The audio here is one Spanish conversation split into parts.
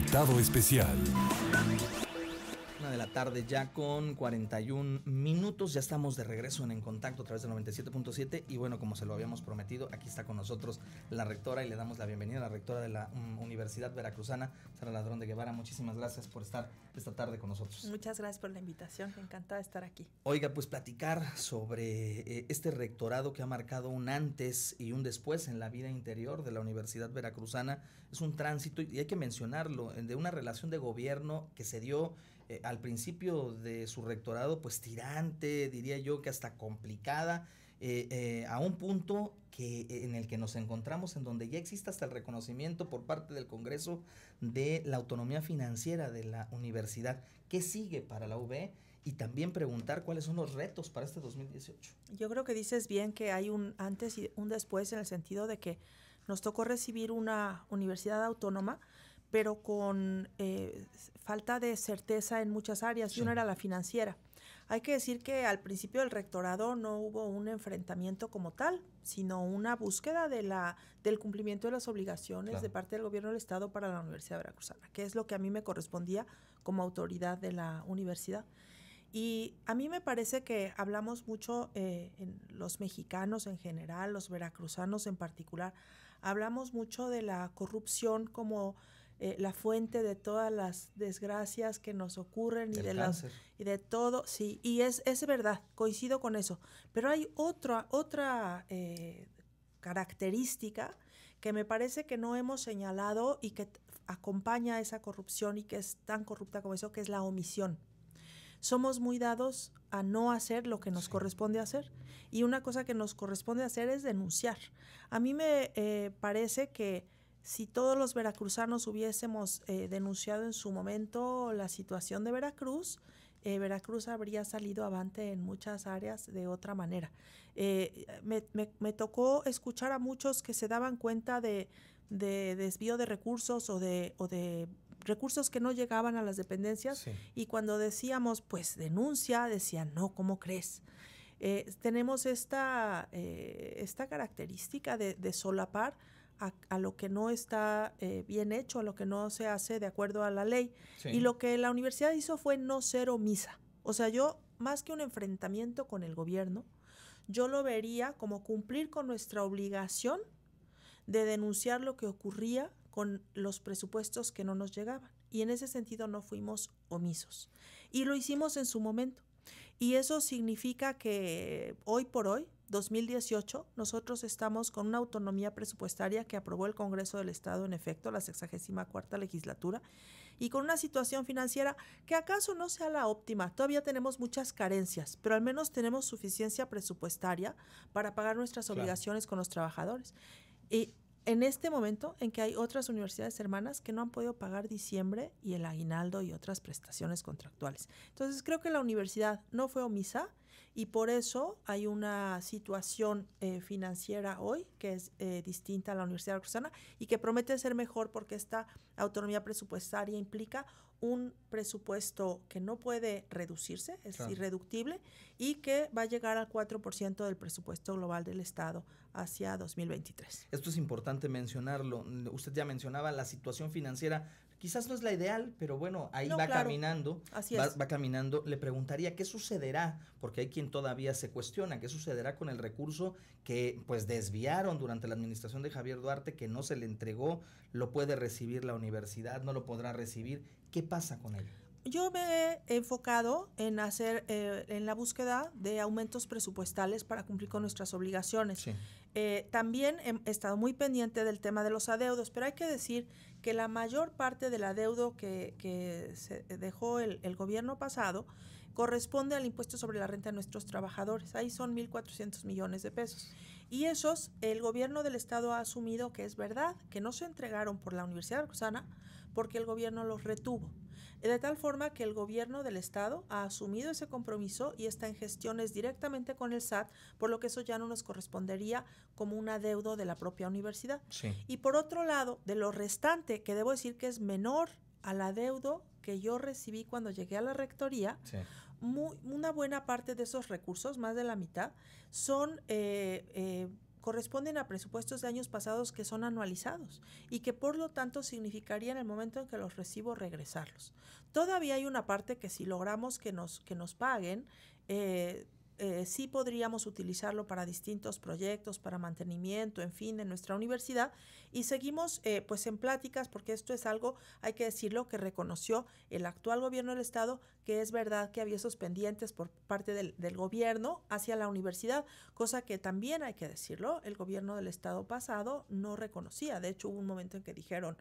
Invitado especial. 1 de la tarde ya con 41 minutos, ya estamos de regreso en Contacto a través del 97.7 y bueno, como se lo habíamos prometido, aquí está con nosotros la rectora y le damos la bienvenida a la rectora de la Universidad Veracruzana, Sara Ladrón de Guevara. Muchísimas gracias por estar esta tarde con nosotros. Muchas gracias por la invitación, encantada de estar aquí. Oiga, pues platicar sobre este rectorado que ha marcado un antes y un después en la vida interior de la Universidad Veracruzana. Es un tránsito, y hay que mencionarlo, de una relación de gobierno que se dio al principio de su rectorado, pues tirante, diría yo que hasta complicada, a un punto en el que nos encontramos, en donde ya existe hasta el reconocimiento por parte del Congreso de la autonomía financiera de la universidad. ¿Qué sigue para la UV? Y también preguntar cuáles son los retos para este 2018. Yo creo que dices bien que hay un antes y un después, en el sentido de que nos tocó recibir una universidad autónoma, pero con falta de certeza en muchas áreas, y una era la financiera. Hay que decir que al principio del rectorado no hubo un enfrentamiento como tal, sino una búsqueda del cumplimiento de las obligaciones de parte del gobierno del Estado para la Universidad Veracruzana, que es lo que a mí me correspondía como autoridad de la universidad. Y a mí me parece que hablamos mucho, en los mexicanos en general, los veracruzanos en particular, hablamos mucho de la corrupción como la fuente de todas las desgracias que nos ocurren y de todo, sí, y es verdad, coincido con eso, pero hay otra característica que me parece que no hemos señalado y que acompaña a esa corrupción y que es tan corrupta como eso, que es la omisión. Somos muy dados a no hacer lo que nos corresponde hacer, y una cosa que nos corresponde hacer es denunciar. A mí me parece que si todos los veracruzanos hubiésemos denunciado en su momento la situación de Veracruz, Veracruz habría salido avante en muchas áreas de otra manera. Me tocó escuchar a muchos que se daban cuenta de desvío de recursos o de recursos que no llegaban a las dependencias, y cuando decíamos, pues denuncia, decían, no, ¿cómo crees? Tenemos esta característica de solapar a lo que no está bien hecho, a lo que no se hace de acuerdo a la ley. Y lo que la universidad hizo fue no ser omisa. O sea, yo, más que un enfrentamiento con el gobierno, yo lo vería como cumplir con nuestra obligación de denunciar lo que ocurría con los presupuestos que no nos llegaban. Y en ese sentido no fuimos omisos. Y lo hicimos en su momento. Y eso significa que hoy por hoy, 2018, nosotros estamos con una autonomía presupuestaria que aprobó el Congreso del Estado, en efecto, la 64ª legislatura, y con una situación financiera que acaso no sea la óptima. Todavía tenemos muchas carencias, pero al menos tenemos suficiencia presupuestaria para pagar nuestras obligaciones con los trabajadores. Y en este momento en que hay otras universidades hermanas que no han podido pagar diciembre y el aguinaldo y otras prestaciones contractuales. Entonces creo que la universidad no fue omisa, y por eso hay una situación financiera hoy que es distinta a la Universidad Veracruzana y que promete ser mejor, porque esta autonomía presupuestaria implica un presupuesto que no puede reducirse, es irreductible, y que va a llegar al 4% del presupuesto global del Estado hacia 2023. Esto es importante mencionarlo. Usted ya mencionaba la situación financiera. Quizás no es la ideal, pero bueno, ahí caminando. Así es. Va caminando. Le preguntaría qué sucederá, porque hay quien todavía se cuestiona, qué sucederá con el recurso que pues desviaron durante la administración de Javier Duarte, que no se le entregó. ¿Lo puede recibir la universidad? ¿No lo podrá recibir? ¿Qué pasa con él? Yo me he enfocado en hacer en la búsqueda de aumentos presupuestales para cumplir con nuestras obligaciones. También he estado muy pendiente del tema de los adeudos, pero hay que decir que la mayor parte del adeudo que se dejó el gobierno pasado corresponde al impuesto sobre la renta de nuestros trabajadores. Ahí son 1,400 millones de pesos. Y esos, el gobierno del Estado ha asumido que es verdad, que no se entregaron por la Universidad Veracruzana, porque el gobierno los retuvo. De tal forma que el gobierno del Estado ha asumido ese compromiso y está en gestiones directamente con el SAT, por lo que eso ya no nos correspondería como un adeudo de la propia universidad. Y por otro lado, de lo restante, que debo decir que es menor al adeudo que yo recibí cuando llegué a la rectoría, una buena parte de esos recursos, más de la mitad, son corresponden a presupuestos de años pasados que son anualizados y que por lo tanto significaría en el momento en que los recibo regresarlos. Todavía hay una parte que si logramos que nos paguen, sí podríamos utilizarlo para distintos proyectos, para mantenimiento, en fin, de nuestra universidad, y seguimos pues en pláticas, porque esto es algo, hay que decirlo, que reconoció el actual gobierno del estado, que es verdad que había esos pendientes por parte del gobierno hacia la universidad, cosa que también hay que decirlo, el gobierno del estado pasado no reconocía. De hecho, hubo un momento en que dijeron,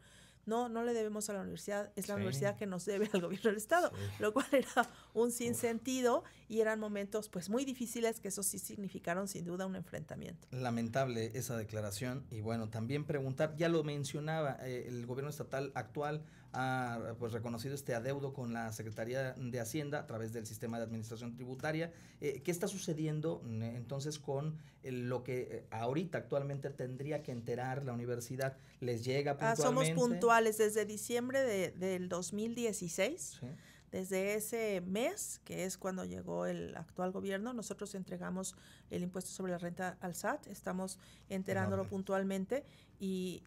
no le debemos a la universidad, es la universidad que nos debe al gobierno del estado, lo cual era un sinsentido y eran momentos pues muy difíciles que eso sí significaron sin duda un enfrentamiento. Lamentable esa declaración y bueno, también preguntar, ya lo mencionaba, el gobierno estatal actual ha pues reconocido este adeudo con la Secretaría de Hacienda a través del sistema de administración tributaria. ¿Qué está sucediendo entonces con lo que ahorita actualmente tendría que enterar la universidad? ¿Les llega puntualmente? Somos puntuales desde diciembre del 2016. Sí. Desde ese mes, que es cuando llegó el actual gobierno, nosotros entregamos el impuesto sobre la renta al SAT, estamos enterándolo puntualmente y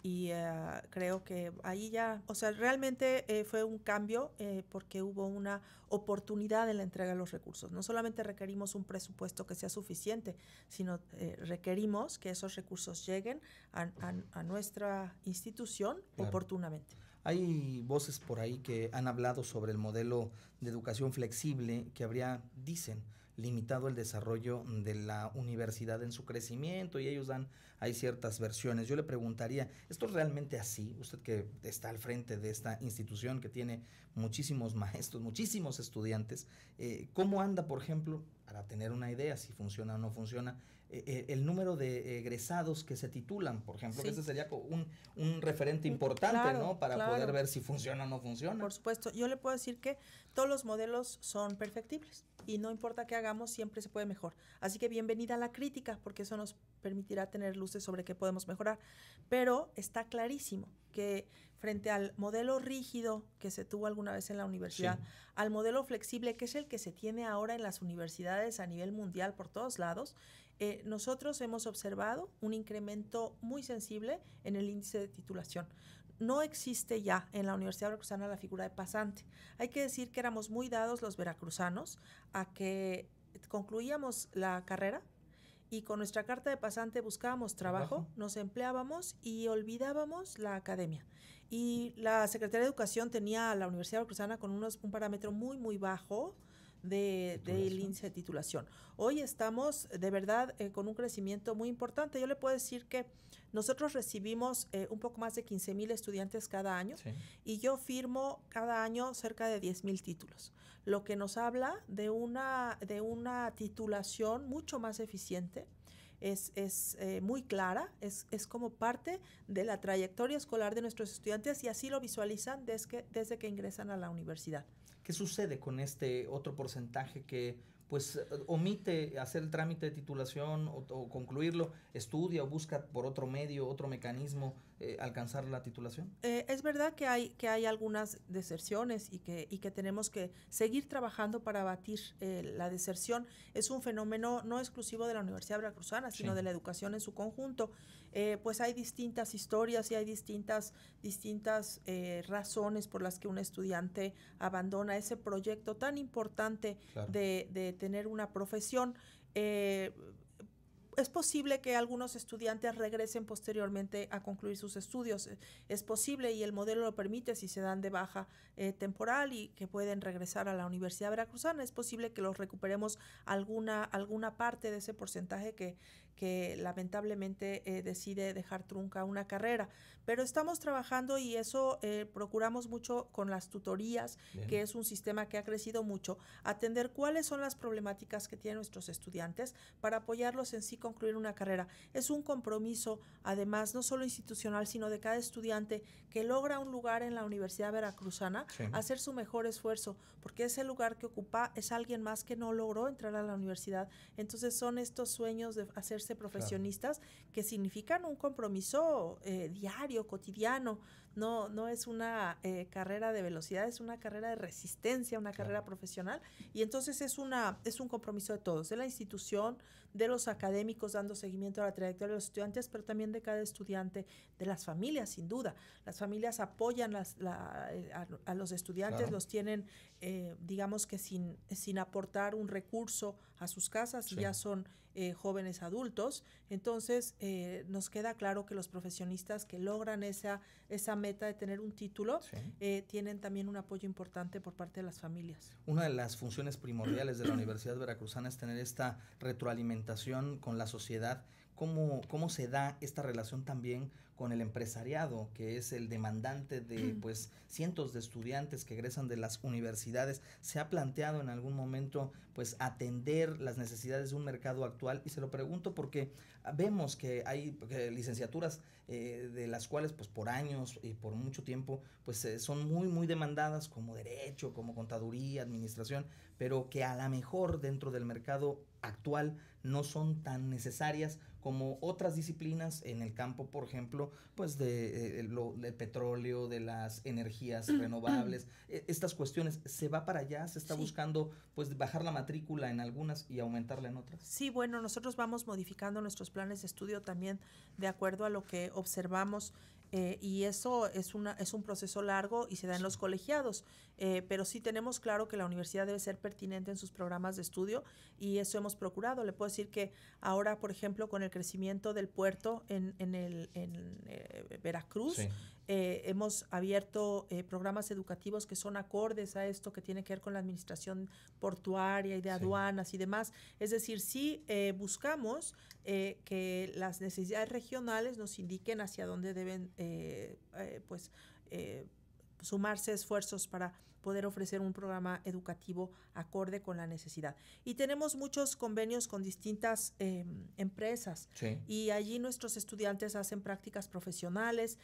creo que ahí ya, o sea, realmente fue un cambio porque hubo una oportunidad en la entrega de los recursos. No solamente requerimos un presupuesto que sea suficiente, sino requerimos que esos recursos lleguen a nuestra institución oportunamente. Hay voces por ahí que han hablado sobre el modelo de educación flexible que habría, dicen, limitado el desarrollo de la universidad en su crecimiento y ellos hay ciertas versiones. Yo le preguntaría, ¿esto es realmente así? Usted que está al frente de esta institución que tiene muchísimos maestros, muchísimos estudiantes, ¿cómo anda, por ejemplo, para tener una idea si funciona o no funciona, el número de egresados que se titulan, por ejemplo, que ese sería un referente importante, ¿no? Para poder ver si funciona o no funciona. Por supuesto, yo le puedo decir que todos los modelos son perfectibles y no importa qué hagamos, siempre se puede mejor. Así que bienvenida a la crítica, porque eso nos permitirá tener luces sobre qué podemos mejorar. Pero está clarísimo que frente al modelo rígido que se tuvo alguna vez en la universidad, al modelo flexible, que es el que se tiene ahora en las universidades a nivel mundial por todos lados, nosotros hemos observado un incremento muy sensible en el índice de titulación. No existe ya en la Universidad Veracruzana la figura de pasante. Hay que decir que éramos muy dados los veracruzanos a que concluíamos la carrera y con nuestra carta de pasante buscábamos trabajo, nos empleábamos y olvidábamos la academia. Y la Secretaría de Educación tenía a la Universidad Veracruzana con un parámetro muy, muy bajo del índice de titulación. Hoy estamos de verdad con un crecimiento muy importante. Yo le puedo decir que nosotros recibimos un poco más de 15,000 estudiantes cada año y yo firmo cada año cerca de 10,000 títulos, lo que nos habla de una titulación mucho más eficiente. Es muy clara, es como parte de la trayectoria escolar de nuestros estudiantes y así lo visualizan desde que ingresan a la universidad. ¿Qué sucede con este otro porcentaje que pues omite hacer el trámite de titulación o concluirlo, estudia o busca por otro medio, otro mecanismo alcanzar la titulación? Es verdad que hay algunas deserciones y que tenemos que seguir trabajando para abatir la deserción. Es un fenómeno no exclusivo de la Universidad Veracruzana, sino de la educación en su conjunto. Pues hay distintas historias y hay distintas razones por las que un estudiante abandona ese proyecto tan importante de tener una profesión. Es posible que algunos estudiantes regresen posteriormente a concluir sus estudios. Es posible y el modelo lo permite si se dan de baja temporal y que pueden regresar a la Universidad Veracruzana. Es posible que los recuperemos alguna parte de ese porcentaje que lamentablemente decide dejar trunca una carrera. Pero estamos trabajando y eso procuramos mucho con las tutorías, que es un sistema que ha crecido mucho, atender cuáles son las problemáticas que tienen nuestros estudiantes para apoyarlos en sí concluir una carrera. Es un compromiso, además, no solo institucional, sino de cada estudiante que logra un lugar en la Universidad Veracruzana, hacer su mejor esfuerzo, porque ese lugar que ocupa es alguien más que no logró entrar a la universidad. Entonces son estos sueños de hacerse profesionistas que significan un compromiso diario, cotidiano, no es una carrera de velocidad, es una carrera de resistencia, una carrera profesional, y entonces es un compromiso de todos, de la institución, de los académicos dando seguimiento a la trayectoria de los estudiantes, pero también de cada estudiante, de las familias, sin duda. Las familias apoyan a los estudiantes, los tienen, digamos que sin aportar un recurso a sus casas, y ya son jóvenes adultos. Entonces, nos queda claro que los profesionistas que logran esa meta de tener un título tienen también un apoyo importante por parte de las familias. Una de las funciones primordiales de la Universidad Veracruzana es tener esta retroalimentación con la sociedad. ¿Cómo se da esta relación también con el empresariado, que es el demandante de pues cientos de estudiantes que egresan de las universidades? ¿Se ha planteado en algún momento pues atender las necesidades de un mercado actual? Y se lo pregunto porque vemos que hay licenciaturas de las cuales pues por años y por mucho tiempo pues son muy demandadas, como derecho, como contaduría, administración, pero que a lo mejor dentro del mercado actual no son tan necesarias como otras disciplinas en el campo, por ejemplo, pues del petróleo, de las energías renovables. Estas cuestiones, ¿se va para allá? ¿Se está buscando pues bajar la matrícula en algunas y aumentarla en otras? Sí, bueno, nosotros vamos modificando nuestros planes de estudio también de acuerdo a lo que observamos, y eso es un proceso largo y se da en los colegiados, pero sí tenemos claro que la universidad debe ser pertinente en sus programas de estudio, y eso hemos procurado. Le puedo decir que ahora, por ejemplo, con el crecimiento del puerto en Veracruz, hemos abierto programas educativos que son acordes a esto, que tiene que ver con la administración portuaria y de aduanas y demás. Es decir, sí buscamos que las necesidades regionales nos indiquen hacia dónde deben sumarse esfuerzos para poder ofrecer un programa educativo acorde con la necesidad. Y tenemos muchos convenios con distintas empresas, y allí nuestros estudiantes hacen prácticas profesionales,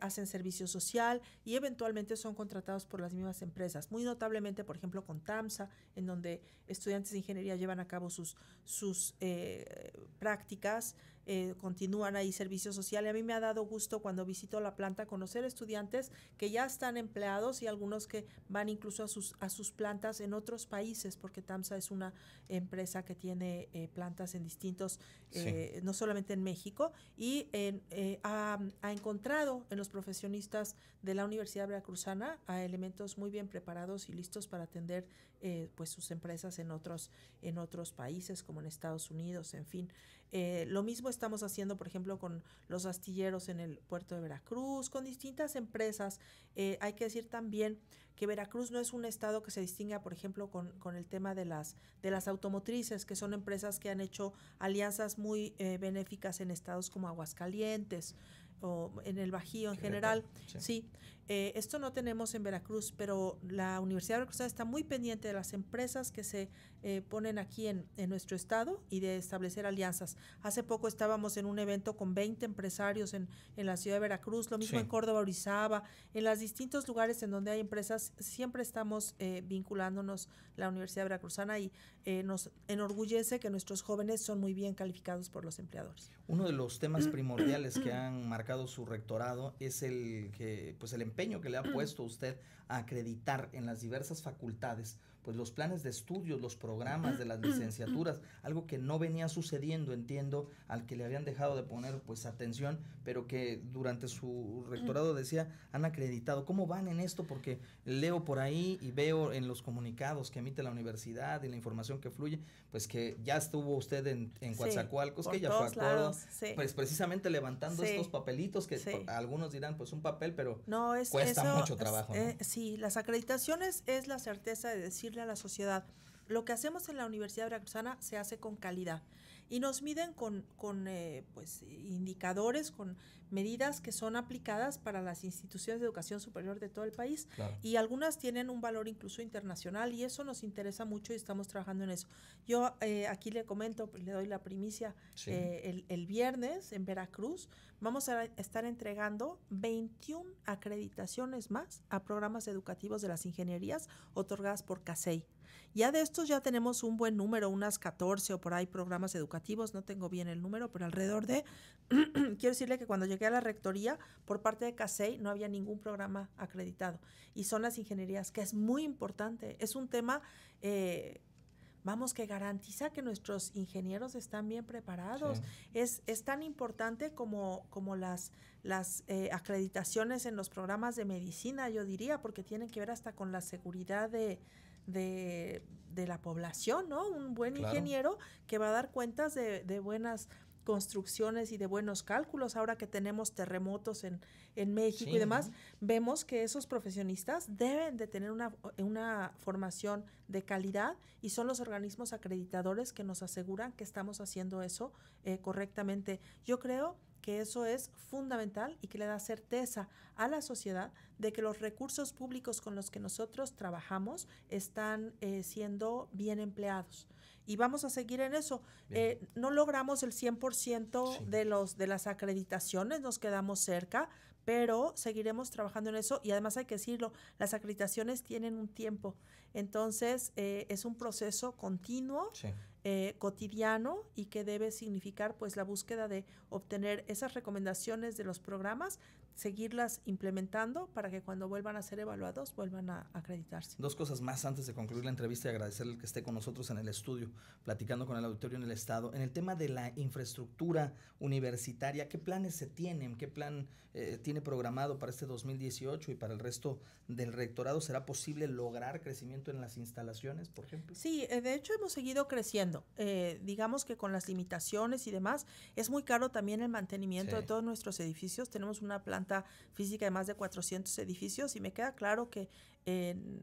hacen servicio social y eventualmente son contratados por las mismas empresas. Muy notablemente, por ejemplo, con TAMSA, en donde estudiantes de ingeniería llevan a cabo sus prácticas, continúan ahí servicio social, y a mí me ha dado gusto cuando visito la planta conocer estudiantes que ya están empleados y algunos que van incluso a sus plantas en otros países, porque TAMSA es una empresa que tiene plantas en distintos, no solamente en México, y ha encontrado en los profesionistas de la Universidad Veracruzana a elementos muy bien preparados y listos para atender pues sus empresas en otros países, como en Estados Unidos, en fin. Lo mismo estamos haciendo, por ejemplo, con los astilleros en el puerto de Veracruz, con distintas empresas. Hay que decir también que Veracruz no es un estado que se distinga, por ejemplo, con el tema de las automotrices, que son empresas que han hecho alianzas muy benéficas en estados como Aguascalientes o en el Bajío en general. Sí. Esto no tenemos en Veracruz, pero la Universidad de Veracruz está muy pendiente de las empresas que se ponen aquí en nuestro estado y de establecer alianzas. Hace poco estábamos en un evento con 20 empresarios en la ciudad de Veracruz, lo mismo en Córdoba, Orizaba, en los distintos lugares en donde hay empresas. Siempre estamos vinculándonos la Universidad Veracruzana, y nos enorgullece que nuestros jóvenes son muy bien calificados por los empleadores. Uno de los temas primordiales que han marcado su rectorado es el empeño que le ha puesto usted a acreditar en las diversas facultades pues los planes de estudios, los programas de las licenciaturas, algo que no venía sucediendo, entiendo, al que le habían dejado de poner pues atención, pero que durante su rectorado decía, han acreditado. ¿Cómo van en esto? Porque leo por ahí y veo en los comunicados que emite la universidad y la información que fluye, pues que ya estuvo usted en Coatzacoalcos, que ya fue a Córdoba, pues precisamente levantando estos papelitos que algunos dirán pues un papel, pero cuesta mucho trabajo, ¿no? Sí, las acreditaciones es la certeza de decirle a la sociedad, lo que hacemos en la Universidad Veracruzana se hace con calidad, y nos miden con indicadores, con medidas que son aplicadas para las instituciones de educación superior de todo el país, y algunas tienen un valor incluso internacional, y eso nos interesa mucho y estamos trabajando en eso. Yo aquí le comento, le doy la primicia, el viernes en Veracruz vamos a estar entregando 21 acreditaciones más a programas educativos de las ingenierías otorgadas por CASEI. Ya de estos ya tenemos un buen número, unas 14 o por ahí programas educativos, no tengo bien el número, pero alrededor de, quiero decirle que cuando llegué a la rectoría, por parte de CASEI no había ningún programa acreditado. Y son las ingenierías, que es muy importante. Es un tema, vamos, que garantiza que nuestros ingenieros están bien preparados. Sí. Es tan importante como las acreditaciones en los programas de medicina, yo diría, porque tienen que ver hasta con la seguridad de la población, ¿no? Un buen ingeniero que va a dar cuentas de buenas construcciones y de buenos cálculos. Ahora que tenemos terremotos en México y demás, vemos que esos profesionistas deben de tener una formación de calidad y son los organismos acreditadores que nos aseguran que estamos haciendo eso correctamente. Yo creo que eso es fundamental y que le da certeza a la sociedad de que los recursos públicos con los que nosotros trabajamos están siendo bien empleados. Y vamos a seguir en eso. No logramos el 100% de las acreditaciones, nos quedamos cerca, pero seguiremos trabajando en eso y además hay que decirlo, las acreditaciones tienen un tiempo. Entonces, es un proceso continuo, cotidiano y que debe significar pues la búsqueda de obtener esas recomendaciones de los programas, seguirlas implementando para que cuando vuelvan a ser evaluados vuelvan a acreditarse. Dos cosas más antes de concluir la entrevista y agradecerle que esté con nosotros en el estudio, platicando con el auditorio en el estado. En el tema de la infraestructura universitaria, ¿qué planes se tienen? ¿Qué plan tiene programado para este 2018 y para el resto del rectorado? ¿Será posible lograr crecimiento en las instalaciones, por ejemplo? Sí, de hecho hemos seguido creciendo. Digamos que con las limitaciones y demás, es muy caro también el mantenimiento de todos nuestros edificios. Tenemos una planta física de más de 400 edificios y me queda claro que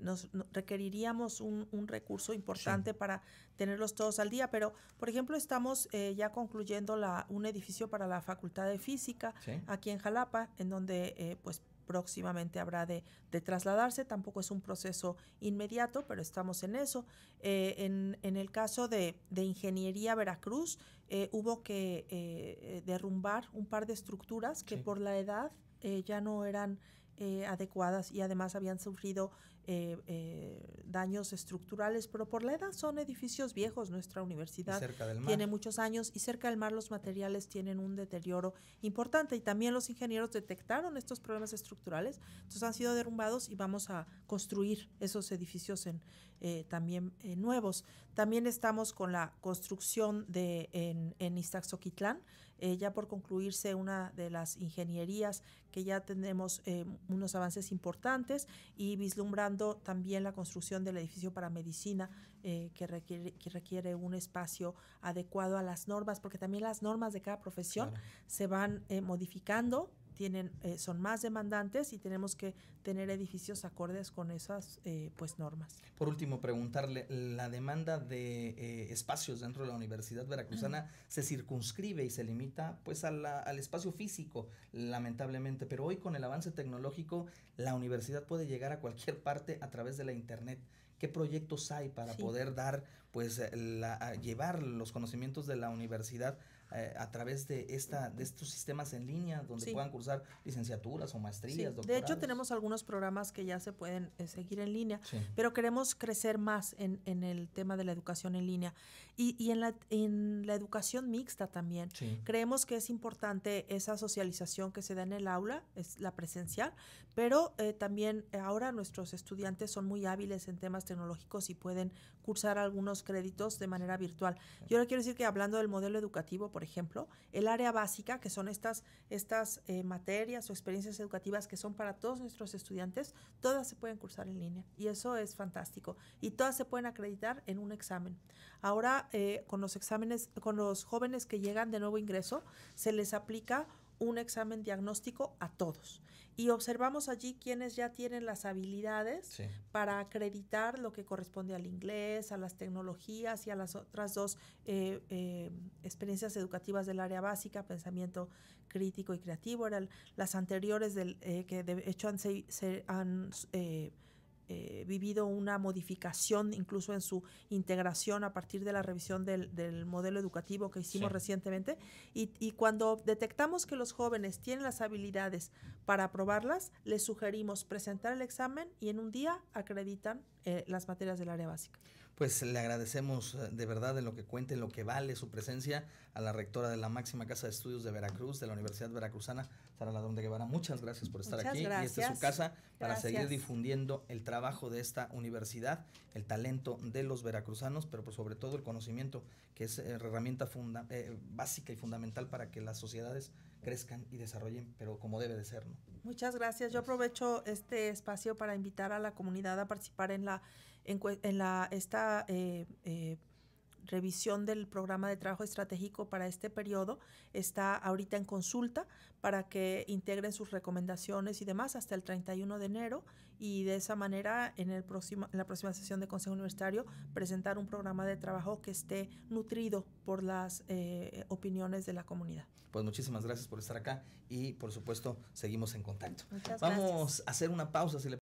nos requeriríamos un recurso importante para tenerlos todos al día, pero por ejemplo estamos ya concluyendo un edificio para la Facultad de Física aquí en Jalapa, en donde pues próximamente habrá de trasladarse. Tampoco es un proceso inmediato, pero estamos en eso. En el caso de Ingeniería Veracruz, hubo que derrumbar un par de estructuras que por la edad ya no eran adecuadas y además habían sufrido daños estructurales, pero por la edad son edificios viejos. Nuestra universidad tiene muchos años y cerca del mar los materiales tienen un deterioro importante y también los ingenieros detectaron estos problemas estructurales, entonces han sido derrumbados y vamos a construir esos edificios también nuevos. También estamos con la construcción en Iztaxoquitlán, ya por concluirse una de las ingenierías que ya tenemos unos avances importantes y vislumbrando también la construcción del edificio para medicina que requiere un espacio adecuado a las normas, porque también las normas de cada profesión se van modificando, son más demandantes y tenemos que tener edificios acordes con esas pues normas. Por último, preguntarle, la demanda de espacios dentro de la Universidad Veracruzana se circunscribe y se limita pues al espacio físico, lamentablemente, pero hoy con el avance tecnológico la universidad puede llegar a cualquier parte a través de la internet. ¿Qué proyectos hay para poder dar, pues, llevar los conocimientos de la universidad a través de estos sistemas en línea donde puedan cursar licenciaturas o maestrías, doctorados? De hecho, tenemos algunos programas que ya se pueden seguir en línea, pero queremos crecer más en el tema de la educación en línea y en la educación mixta también. Creemos que es importante esa socialización que se da en el aula, es la presencial, pero también ahora nuestros estudiantes son muy hábiles en temas tecnológicos y pueden cursar algunos créditos de manera virtual. Yo le quiero decir que hablando del modelo educativo, por ejemplo, el área básica, que son estas materias o experiencias educativas que son para todos nuestros estudiantes, todas se pueden cursar en línea y eso es fantástico y todas se pueden acreditar en un examen. Ahora con los jóvenes que llegan de nuevo ingreso, se les aplica un examen diagnóstico a todos. Y observamos allí quienes ya tienen las habilidades para acreditar lo que corresponde al inglés, a las tecnologías y a las otras dos experiencias educativas del área básica, pensamiento crítico y creativo. Eran las anteriores que de hecho han vivido una modificación incluso en su integración a partir de la revisión del modelo educativo que hicimos recientemente, y cuando detectamos que los jóvenes tienen las habilidades para aprobarlas, les sugerimos presentar el examen y en un día acreditan las materias del área básica. Pues le agradecemos de verdad en lo que cuente, en lo que vale su presencia a la rectora de la máxima casa de estudios de Veracruz, de la Universidad Veracruzana, Sara Ladrón de Guevara. Muchas gracias por estar aquí. Gracias. Y esta es su casa para seguir difundiendo el trabajo de esta universidad, el talento de los veracruzanos, pero pues sobre todo el conocimiento, que es herramienta básica y fundamental para que las sociedades crezcan y desarrollen, pero como debe de ser, ¿no? Muchas gracias. Yo aprovecho este espacio para invitar a la comunidad a participar en esta revisión del programa de trabajo estratégico para este periodo. Está ahorita en consulta para que integren sus recomendaciones y demás hasta el 31 de enero, y de esa manera en la próxima sesión de Consejo Universitario presentar un programa de trabajo que esté nutrido por las opiniones de la comunidad. Pues muchísimas gracias por estar acá y por supuesto seguimos en contacto. Muchas Vamos gracias. a hacer una pausa, si le